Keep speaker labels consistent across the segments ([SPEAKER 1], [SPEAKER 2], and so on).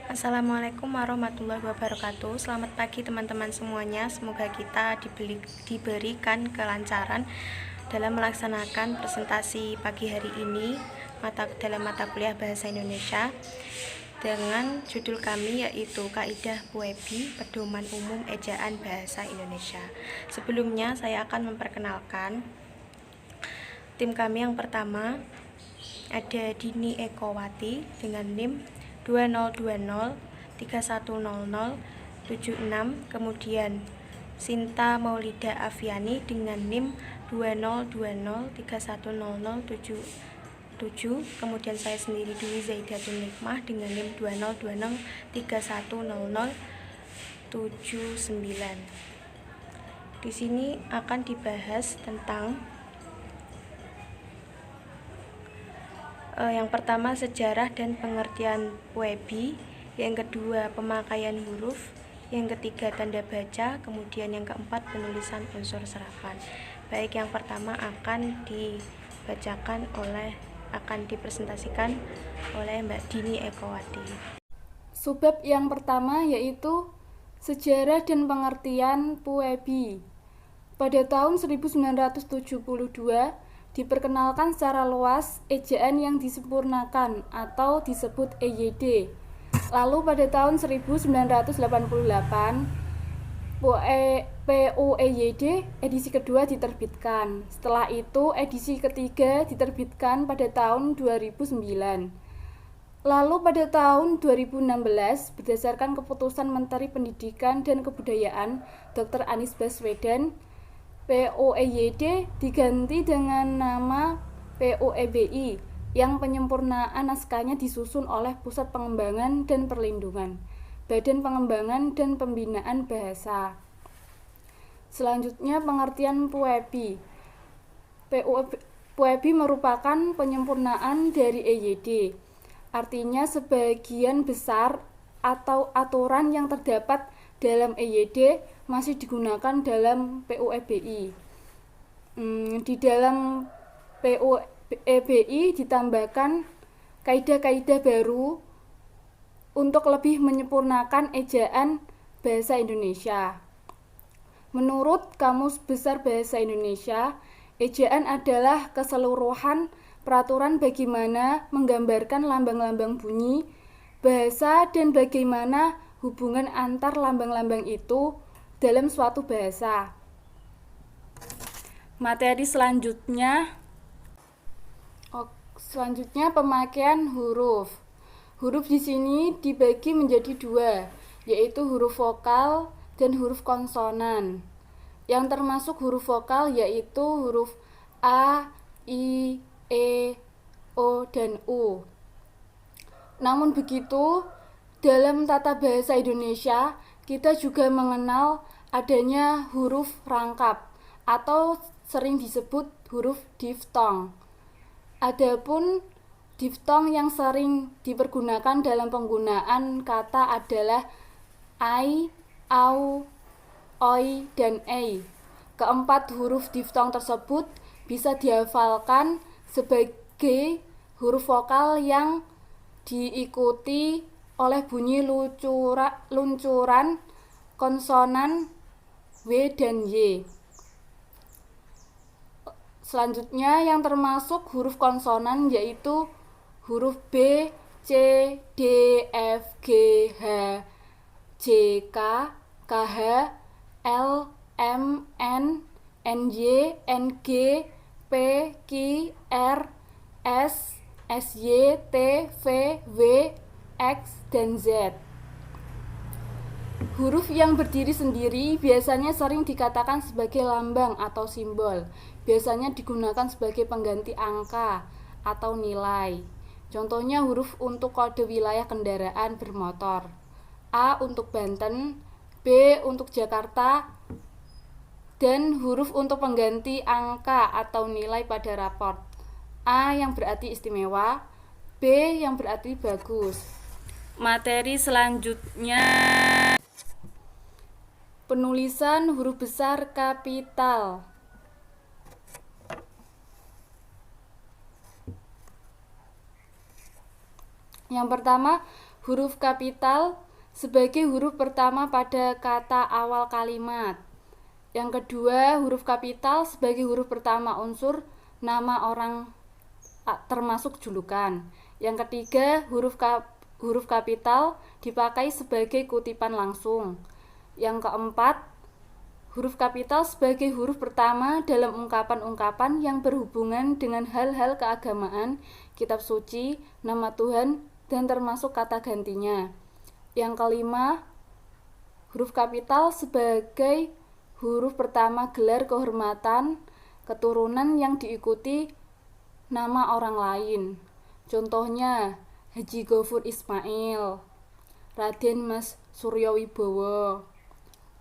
[SPEAKER 1] Assalamualaikum warahmatullahi wabarakatuh. Selamat pagi teman-teman semuanya. Semoga kita diberikan kelancaran dalam melaksanakan presentasi pagi hari ini dalam mata kuliah Bahasa Indonesia dengan judul kami yaitu Kaidah PUEBI Pedoman Umum Ejaan Bahasa Indonesia. Sebelumnya saya akan memperkenalkan tim kami. Yang pertama ada Dini Ekowati dengan NIM 2020310076, kemudian Sinta Maulida Afiani dengan NIM 2020310077, kemudian saya sendiri Dwi Zaidatun Nikmah dengan NIM 2020310079. Di sini akan dibahas tentang yang pertama sejarah dan pengertian PUEBI, yang kedua pemakaian huruf, yang ketiga tanda baca, kemudian yang keempat penulisan unsur serapan. Baik, yang pertama akan dipresentasikan oleh Mbak Dini Ekowati.
[SPEAKER 2] Subbab yang pertama yaitu sejarah dan pengertian PUEBI. Pada tahun 1972 diperkenalkan secara luas ejaan yang disempurnakan atau disebut EYD. Lalu pada tahun 1988 PUEYD edisi kedua diterbitkan. Setelah itu edisi ketiga diterbitkan pada tahun 2009. Lalu pada tahun 2016 berdasarkan keputusan Menteri Pendidikan dan Kebudayaan Dr. Anies Baswedan, PUEYD diganti dengan nama PUEBI yang penyempurnaan naskahnya disusun oleh Pusat Pengembangan dan Perlindungan, Badan Pengembangan dan Pembinaan Bahasa. Selanjutnya pengertian PUEBI. PUEBI merupakan penyempurnaan dari EYD. Artinya sebagian besar atau aturan yang terdapat dalam EYD masih digunakan dalam PUEBI. Di dalam PUEBI ditambahkan kaidah-kaidah baru untuk lebih menyempurnakan ejaan bahasa Indonesia. Menurut Kamus Besar Bahasa Indonesia, ejaan adalah keseluruhan peraturan bagaimana menggambarkan lambang-lambang bunyi, bahasa, dan bagaimana hubungan antar lambang-lambang itu dalam suatu bahasa. Materi selanjutnya pemakaian huruf. Huruf di sini dibagi menjadi dua, yaitu huruf vokal dan huruf konsonan. Yang termasuk huruf vokal yaitu huruf A, I, E, O, dan U. Namun begitu, dalam tata bahasa Indonesia, kita juga mengenal adanya huruf rangkap atau sering disebut huruf diftong. Adapun diftong yang sering dipergunakan dalam penggunaan kata adalah ai, au, oi, dan ei. Keempat huruf diftong tersebut bisa dihafalkan sebagai huruf vokal yang diikuti oleh bunyi luncuran konsonan W dan Y. Selanjutnya yang termasuk huruf konsonan yaitu huruf B, C, D, F, G, H, J, K, KH, L, M, N, NY, NG, P, Q, R, S, SY, T, V, W, X, dan Z. Huruf yang berdiri sendiri biasanya sering dikatakan sebagai lambang atau simbol. Biasanya digunakan sebagai pengganti angka atau nilai. Contohnya huruf untuk kode wilayah kendaraan bermotor. A untuk Banten, B untuk Jakarta, dan huruf untuk pengganti angka atau nilai pada raport. A yang berarti istimewa, B yang berarti bagus. Materi selanjutnya penulisan huruf besar kapital. Yang pertama, Huruf kapital sebagai huruf pertama pada kata awal kalimat. Yang kedua, huruf kapital sebagai huruf pertama unsur nama orang termasuk julukan. Yang ketiga, huruf kapital dipakai sebagai kutipan langsung. Yang keempat, huruf kapital sebagai huruf pertama dalam ungkapan-ungkapan yang berhubungan dengan hal-hal keagamaan, kitab suci, nama Tuhan, dan termasuk kata gantinya. Yang kelima, huruf kapital sebagai huruf pertama gelar kehormatan, keturunan yang diikuti nama orang lain. Contohnya, Haji Gofur Ismail, Raden Mas Suryo Wibowo.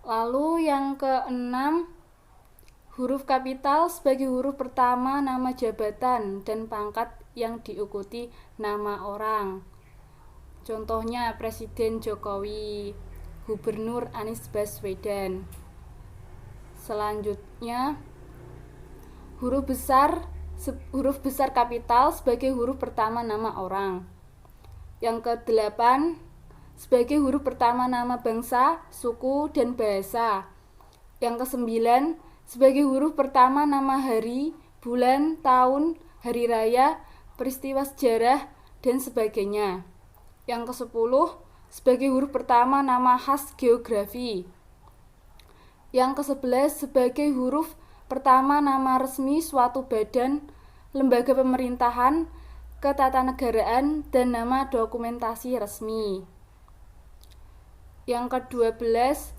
[SPEAKER 2] Lalu yang keenam, huruf kapital sebagai huruf pertama nama jabatan dan pangkat yang diikuti nama orang. Contohnya Presiden Jokowi, Gubernur Anies Baswedan. Selanjutnya, huruf besar kapital sebagai huruf pertama nama orang. Yang kedelapan, sebagai huruf pertama nama bangsa, suku, dan bahasa. Yang kesembilan, sebagai huruf pertama nama hari, bulan, tahun, hari raya, peristiwa sejarah, dan sebagainya. Yang kesepuluh, sebagai huruf pertama nama khas geografi. Yang ke-11 sebagai huruf pertama nama resmi suatu badan, lembaga pemerintahan, ketatanegaraan, dan nama dokumentasi resmi. Yang ke-12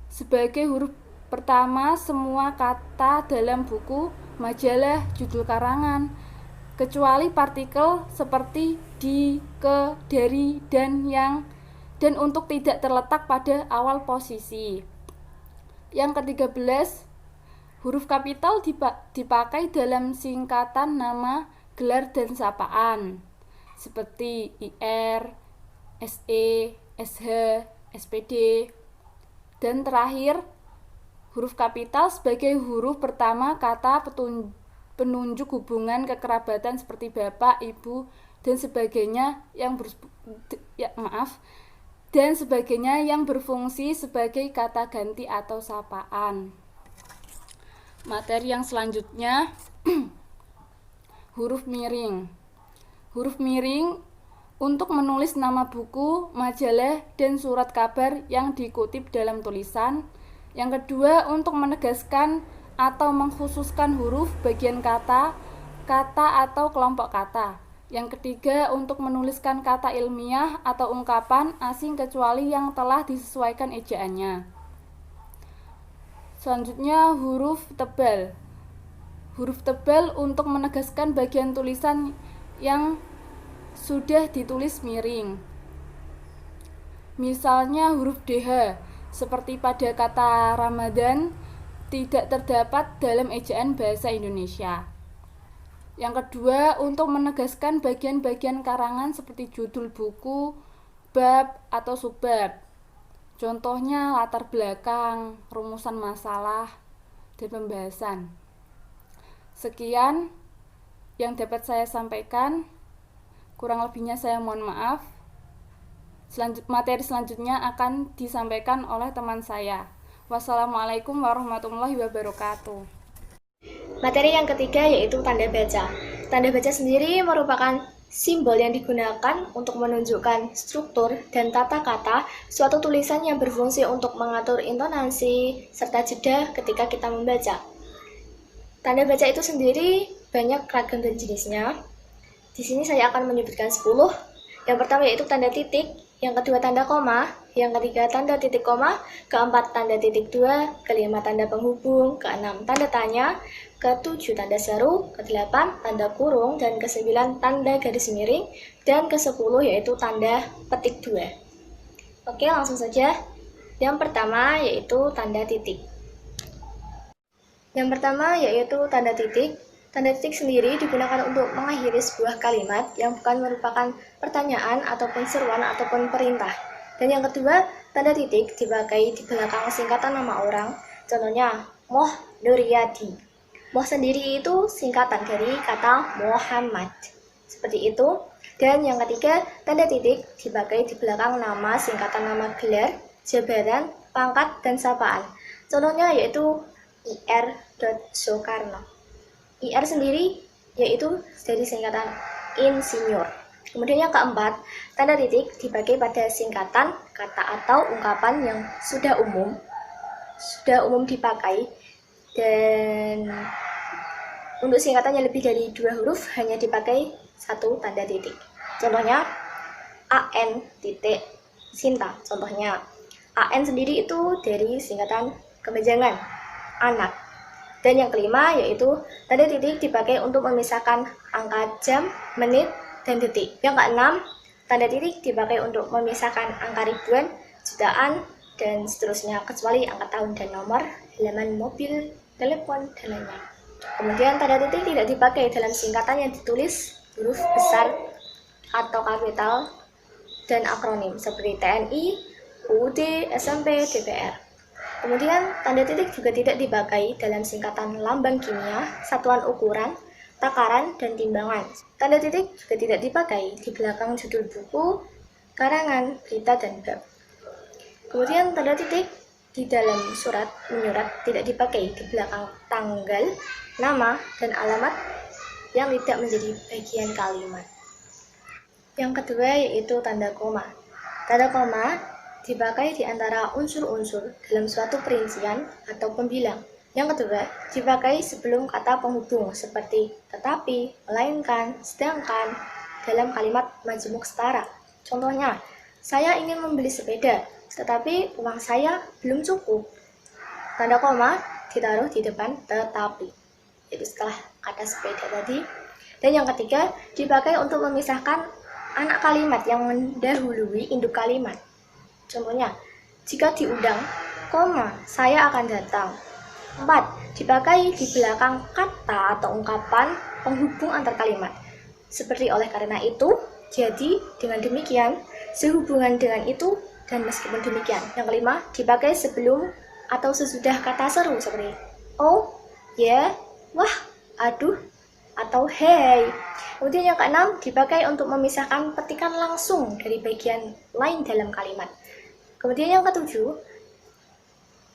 [SPEAKER 2] sebagai huruf pertama semua kata dalam buku, majalah, judul karangan, kecuali partikel seperti di, ke, dari, dan yang, dan untuk tidak terletak pada awal posisi. Yang ke-13, huruf kapital dipakai dalam singkatan nama, gelar, dan sapaan seperti IR, SE, SH, SPD. Dan terakhir, huruf kapital sebagai huruf pertama kata penunjuk hubungan kekerabatan seperti bapak, ibu, dan sebagainya yang berfungsi sebagai kata ganti atau sapaan. Materi yang selanjutnya, huruf miring. Huruf miring untuk menulis nama buku, majalah, dan surat kabar yang dikutip dalam tulisan. Yang kedua, untuk menegaskan atau mengkhususkan huruf, bagian kata, atau kelompok kata. Yang ketiga, untuk menuliskan kata ilmiah atau ungkapan asing kecuali yang telah disesuaikan ejaannya. Selanjutnya, huruf tebal. Huruf tebal untuk menegaskan bagian tulisan yang sudah ditulis miring. Misalnya huruf DH, seperti pada kata Ramadan, tidak terdapat dalam ejaan bahasa Indonesia. Yang kedua, untuk menegaskan bagian-bagian karangan seperti judul buku, bab, atau subbab. Contohnya latar belakang, rumusan masalah, dan pembahasan. Sekian yang dapat saya sampaikan. Kurang lebihnya saya mohon maaf. Materi selanjutnya akan disampaikan oleh teman saya. Wassalamualaikum warahmatullahi wabarakatuh.
[SPEAKER 1] Materi yang ketiga yaitu tanda baca. Tanda baca sendiri merupakan simbol yang digunakan untuk menunjukkan struktur dan tata kata suatu tulisan yang berfungsi untuk mengatur intonasi serta jeda ketika kita membaca. Tanda baca itu sendiri banyak ragam dan jenisnya. Di sini saya akan menyebutkan 10. Yang pertama yaitu tanda titik, yang kedua tanda koma, yang ketiga tanda titik koma, keempat tanda titik 2, kelima tanda penghubung, keenam tanda tanya, ke-7 tanda seru, ke-8 tanda kurung, dan ke-9 tanda garis miring, dan ke-10 yaitu tanda petik 2. Oke, langsung saja. Yang pertama yaitu tanda titik. Yang pertama yaitu tanda titik. Tanda titik sendiri digunakan untuk mengakhiri sebuah kalimat yang bukan merupakan pertanyaan ataupun seruan ataupun perintah. Dan yang kedua, tanda titik dipakai di belakang singkatan nama orang. Contohnya, Moh Nuryadi. Moh sendiri itu singkatan dari kata Muhammad. Seperti itu.
[SPEAKER 3] Dan yang ketiga, tanda titik dipakai di belakang nama, singkatan nama gelar, jabatan, pangkat, dan sapaan. Contohnya yaitu Ir. Soekarno. IR sendiri yaitu dari singkatan insinyur. Kemudian yang keempat, tanda titik dipakai pada singkatan, kata atau ungkapan yang sudah umum dipakai, dan untuk singkatan yang lebih dari 2 huruf hanya dipakai 1 tanda titik. Contohnya AN titik Sinta. Contohnya AN sendiri itu dari singkatan kemenjangan, anak. Dan yang kelima yaitu tanda titik dipakai untuk memisahkan angka jam, menit, dan detik. Yang keenam, tanda titik dipakai untuk memisahkan angka ribuan, jutaan, dan seterusnya, kecuali angka tahun dan nomor, halaman mobil, telepon, dan lainnya. Kemudian tanda titik tidak dipakai dalam singkatan yang ditulis huruf besar atau kapital dan akronim seperti TNI, UUD, SMP, DPR. Kemudian tanda titik juga tidak dipakai dalam singkatan lambang kimia, satuan ukuran, takaran, dan timbangan. Tanda titik juga tidak dipakai di belakang judul buku, karangan, berita, dan bab. Kemudian tanda titik di dalam surat menyurat tidak dipakai di belakang tanggal, nama, dan alamat yang tidak menjadi bagian kalimat. Yang kedua yaitu tanda koma. Tanda koma dipakai di antara unsur-unsur dalam suatu perincian atau pembilang. Yang kedua, dipakai sebelum kata penghubung seperti tetapi, melainkan, sedangkan dalam kalimat majemuk setara. Contohnya, saya ingin membeli sepeda, tetapi uang saya belum cukup. Tanda koma ditaruh di depan tetapi, yaitu setelah kata sepeda tadi. Dan yang ketiga, dipakai untuk memisahkan anak kalimat yang mendahului induk kalimat. Contohnya, jika diundang, saya akan datang. 4. Dipakai di belakang kata atau ungkapan penghubung antar kalimat. Seperti oleh karena itu, jadi, dengan demikian, sehubungan dengan itu, dan meskipun demikian. Yang kelima, dipakai sebelum atau sesudah kata seru seperti oh, ya, wah, aduh, atau hey. Kemudian yang keenam, dipakai untuk memisahkan petikan langsung dari bagian lain dalam kalimat. Kemudian yang ketujuh,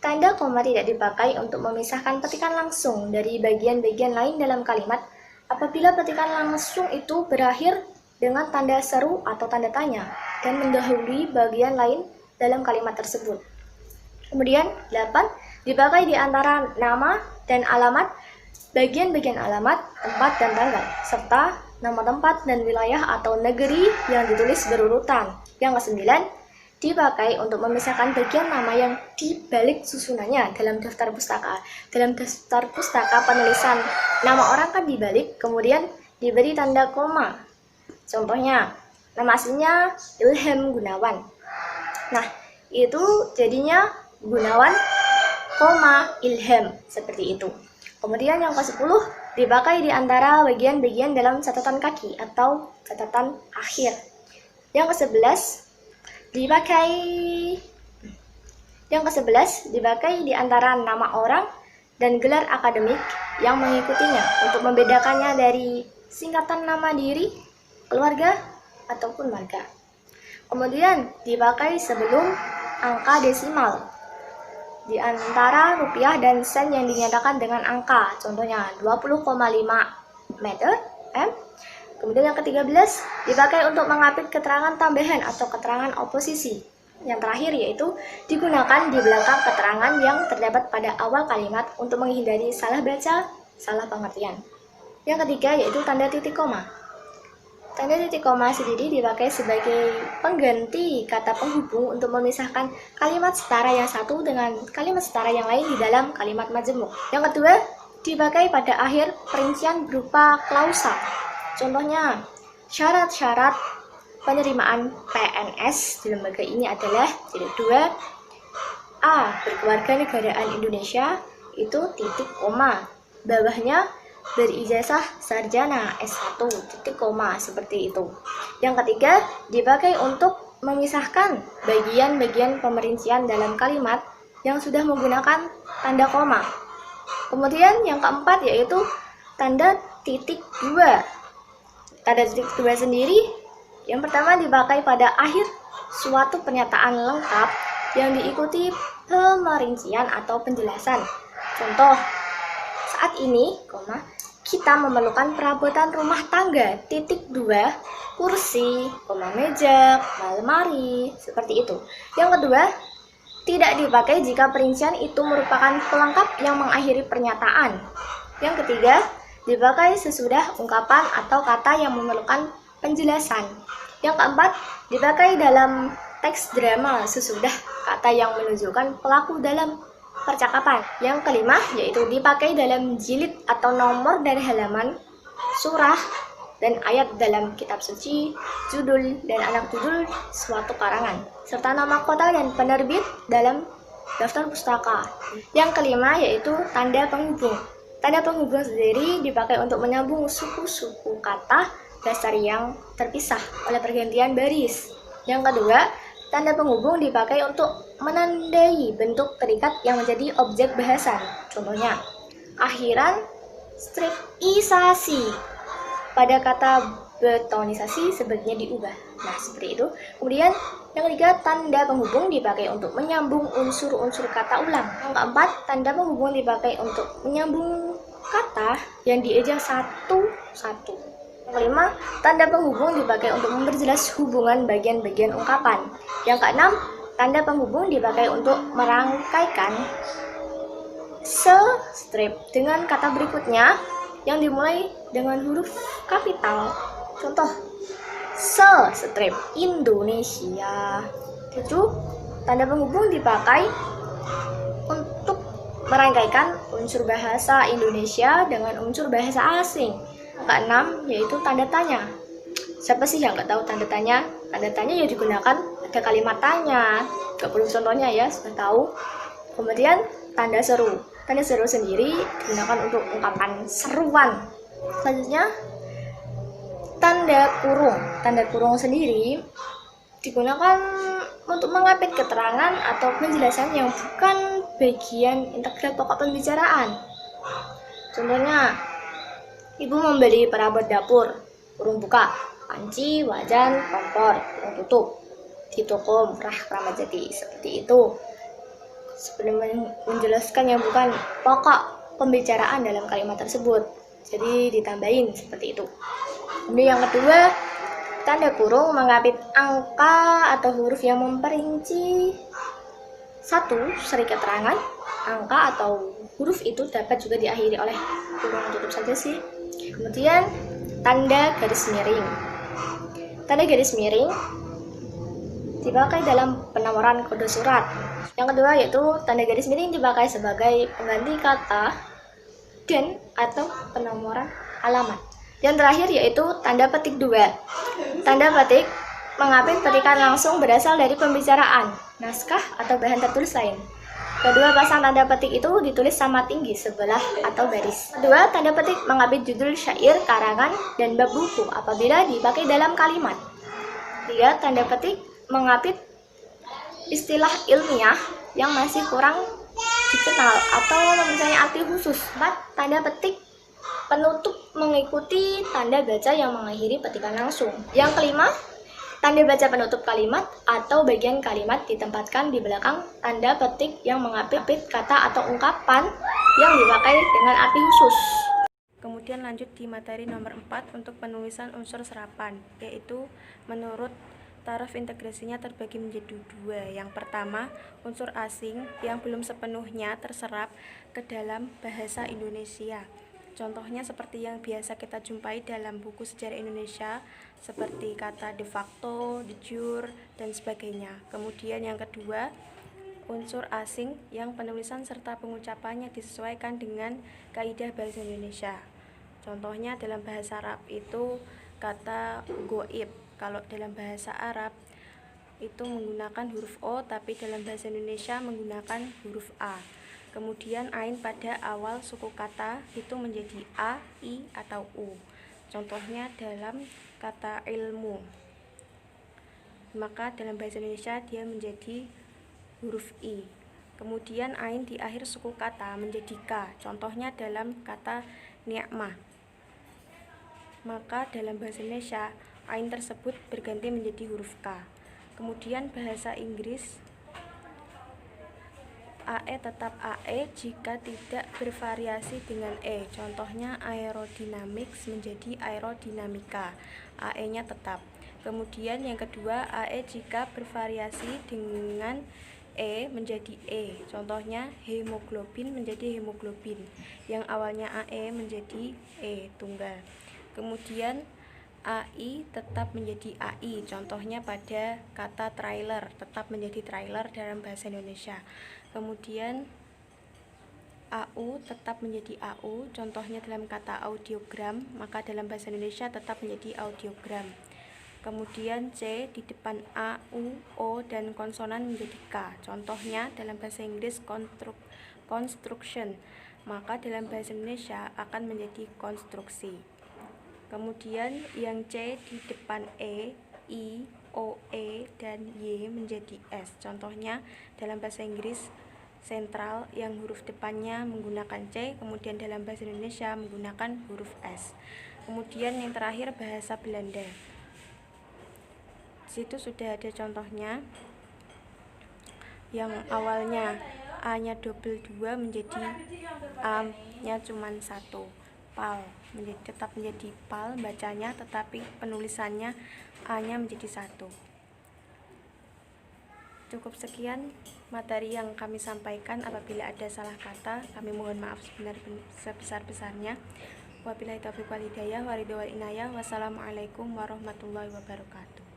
[SPEAKER 3] tanda koma tidak dipakai untuk memisahkan petikan langsung dari bagian-bagian lain dalam kalimat apabila petikan langsung itu berakhir dengan tanda seru atau tanda tanya dan mendahului bagian lain dalam kalimat tersebut. Kemudian 8, dipakai di antara nama dan alamat, bagian-bagian alamat, tempat dan tanggal, serta nama tempat dan wilayah atau negeri yang ditulis berurutan. Yang ke-9, dipakai untuk memisahkan bagian nama yang dibalik susunannya dalam daftar pustaka. Dalam daftar pustaka penulisan nama orang kan dibalik, kemudian diberi tanda koma. Contohnya, nama aslinya Ilham Gunawan. Nah, itu jadinya Gunawan, Ilham, seperti itu. Kemudian yang ke-10, dipakai di antara bagian-bagian dalam catatan kaki atau catatan akhir. Yang ke-11, dipakai di antara nama orang dan gelar akademik yang mengikutinya untuk membedakannya dari singkatan nama diri, keluarga, ataupun marga. Kemudian dipakai sebelum angka desimal di antara rupiah dan sen yang dinyatakan dengan angka, contohnya 20,5 meter M. Kemudian yang ke-13, dipakai untuk mengapit keterangan tambahan atau keterangan oposisi. Yang terakhir yaitu digunakan di belakang keterangan yang terdapat pada awal kalimat untuk menghindari salah baca, salah pengertian. Yang ketiga yaitu tanda titik koma. Tanda titik koma sendiri dipakai sebagai pengganti kata penghubung untuk memisahkan kalimat setara yang satu dengan kalimat setara yang lain di dalam kalimat majemuk. Yang kedua, dipakai pada akhir perincian berupa klausa. Contohnya, syarat-syarat penerimaan PNS di lembaga ini adalah jilid 2 A. Berkewarganegaraan Indonesia, itu titik koma. Bawahnya berijazah sarjana S1, titik koma, seperti itu. Yang ketiga, dipakai untuk memisahkan bagian-bagian pemerincian dalam kalimat yang sudah menggunakan tanda koma. Kemudian yang keempat yaitu tanda titik 2. Tanda titik 2 sendiri Yang pertama dipakai pada akhir suatu pernyataan lengkap yang diikuti pemerincian atau penjelasan. Contoh, saat ini, kita memerlukan perabotan rumah tangga, kursi, meja, lemari, seperti itu. Yang kedua, tidak dipakai jika perincian itu merupakan pelengkap yang mengakhiri pernyataan. Yang ketiga, dipakai sesudah ungkapan atau kata yang memerlukan penjelasan. Yang keempat, dipakai dalam teks drama sesudah kata yang menunjukkan pelaku dalam percakapan. Yang kelima, yaitu dipakai dalam jilid atau nomor dari halaman, surah, dan ayat dalam kitab suci, judul, dan anak judul suatu karangan, serta nama kota dan penerbit dalam daftar pustaka. Yang kelima, yaitu tanda penghubung. Tanda penghubung sendiri dipakai untuk menyambung suku-suku kata dasar yang terpisah oleh pergantian baris. Yang kedua, tanda penghubung dipakai untuk menandai bentuk terikat yang menjadi objek bahasan. Contohnya, akhiran stripisasi. Pada kata betonisasi sebaiknya diubah. Nah, seperti itu. Kemudian, yang ketiga, tanda penghubung dipakai untuk menyambung unsur-unsur kata ulang. Yang keempat, tanda penghubung dipakai untuk menyambung kata yang dieja satu-satu. Yang kelima, tanda penghubung dipakai untuk memperjelas hubungan bagian-bagian ungkapan. Yang keenam, tanda penghubung dipakai untuk merangkaikan se-strip dengan kata berikutnya yang dimulai dengan huruf kapital. Contoh, se-strip Indonesia. 7. Tanda penghubung dipakai untuk merangkaikan unsur bahasa Indonesia dengan unsur bahasa asing. Keenam, yaitu tanda tanya. Siapa sih yang nggak tahu tanda tanya? Tanda tanya ya digunakan ada kalimat tanya. Gak perlu contohnya ya, sudah tahu. Kemudian tanda seru. Tanda seru sendiri digunakan untuk ungkapan seruan. Selanjutnya, tanda kurung. Tanda kurung sendiri digunakan untuk mengapit keterangan atau penjelasan yang bukan bagian integral pokok pembicaraan. Contohnya, ibu membeli perabot dapur, kurung buka, panci, wajan, kompor, kurung tutup, di toko murah Kramat Jati. Seperti itu. Sebelum menjelaskan yang bukan pokok pembicaraan dalam kalimat tersebut, jadi ditambahin seperti itu. Kemudian yang kedua, tanda kurung mengapit angka atau huruf yang memperinci satu seri keterangan. Angka atau huruf itu dapat juga diakhiri oleh kurung tutup saja sih. Kemudian tanda garis miring. Tanda garis miring dipakai dalam penomoran kode surat. Yang kedua, yaitu tanda garis miring dipakai sebagai pengganti kata dan atau penomoran alamat. Yang terakhir yaitu tanda petik 2. Tanda petik mengapit petikan langsung berasal dari pembicaraan, naskah atau bahan tertulis lain. Kedua pasang tanda petik itu ditulis sama tinggi sebelah atau baris. Kedua, tanda petik mengapit judul syair, karangan, dan bab buku apabila dipakai dalam kalimat. Tiga, tanda petik mengapit istilah ilmiah yang masih kurang dikenal atau mempunyai arti khusus. 4. Tanda petik penutup mengikuti tanda baca yang mengakhiri petikan langsung. Yang kelima, tanda baca penutup kalimat atau bagian kalimat ditempatkan di belakang tanda petik yang mengapit kata atau ungkapan yang dipakai dengan arti khusus.
[SPEAKER 1] Kemudian lanjut di materi nomor 4 untuk penulisan unsur serapan, yaitu menurut taraf integrasinya terbagi menjadi 2. Yang pertama, unsur asing yang belum sepenuhnya terserap ke dalam bahasa Indonesia. Contohnya seperti yang biasa kita jumpai dalam buku sejarah Indonesia, seperti kata de facto, de jure, dan sebagainya. Kemudian yang kedua, unsur asing yang penulisan serta pengucapannya disesuaikan dengan kaidah bahasa Indonesia. Contohnya dalam bahasa Arab itu kata goib. Kalau dalam bahasa Arab itu menggunakan huruf O, tapi dalam bahasa Indonesia menggunakan huruf A. Kemudian ain pada awal suku kata itu menjadi A, I, atau U. Contohnya dalam kata ilmu, maka dalam bahasa Indonesia dia menjadi huruf I. Kemudian ain di akhir suku kata menjadi K. Contohnya dalam kata ni'mah, maka dalam bahasa Indonesia Ain tersebut berganti menjadi huruf K. Kemudian bahasa Inggris, AE tetap AE jika tidak bervariasi dengan E. Contohnya aerodynamics menjadi aerodinamika, AE-nya tetap. Kemudian yang kedua, AE jika bervariasi dengan E menjadi E. Contohnya hemoglobin menjadi hemoglobin, yang awalnya AE menjadi E tunggal. Kemudian AI tetap menjadi AI, contohnya pada kata trailer, tetap menjadi trailer dalam bahasa Indonesia. Kemudian AU tetap menjadi AU, contohnya dalam kata audiogram, maka dalam bahasa Indonesia tetap menjadi audiogram. Kemudian C di depan A, U, O, dan konsonan menjadi K, contohnya dalam bahasa Inggris construction, maka dalam bahasa Indonesia akan menjadi konstruksi. Kemudian yang C di depan E, I, O, E, dan Y menjadi S. Contohnya dalam bahasa Inggris sentral yang huruf depannya menggunakan C, kemudian dalam bahasa Indonesia menggunakan huruf S. Kemudian yang terakhir bahasa Belanda. Di situ sudah ada contohnya. Yang awalnya A-nya double 2 menjadi A-nya cuma 1. Pal tetap menjadi pal bacanya, tetapi penulisannya A-nya menjadi 1. Cukup sekian materi yang kami sampaikan. Apabila ada salah kata, kami mohon maaf sebesar-besarnya. Wabillahi taufiq wal hidayah, waridho wal inayah. Wassalamualaikum warahmatullahi wabarakatuh.